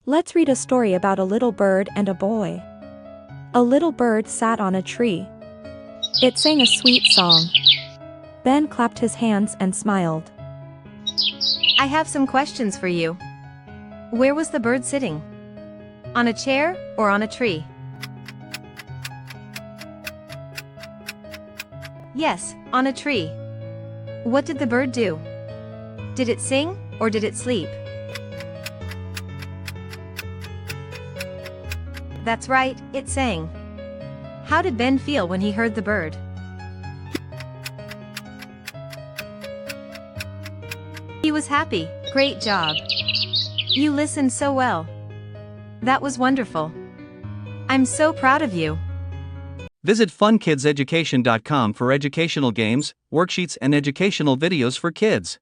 Let's read a story about a little bird and a boy. A little bird sat on a tree. It sang a sweet song. Ben clapped his hands and smiled. I have some questions for you. Where was the bird sitting? On a chair or on a tree? Yes, on a tree. What did the bird do? Did it sing or did it sleep? That's right, it sang. How did Ben feel when he heard the bird? He was happy. Great job. You listened so well. That was wonderful. I'm so proud of you. Visit funkidseducation.com for educational games, worksheets, and educational videos for kids.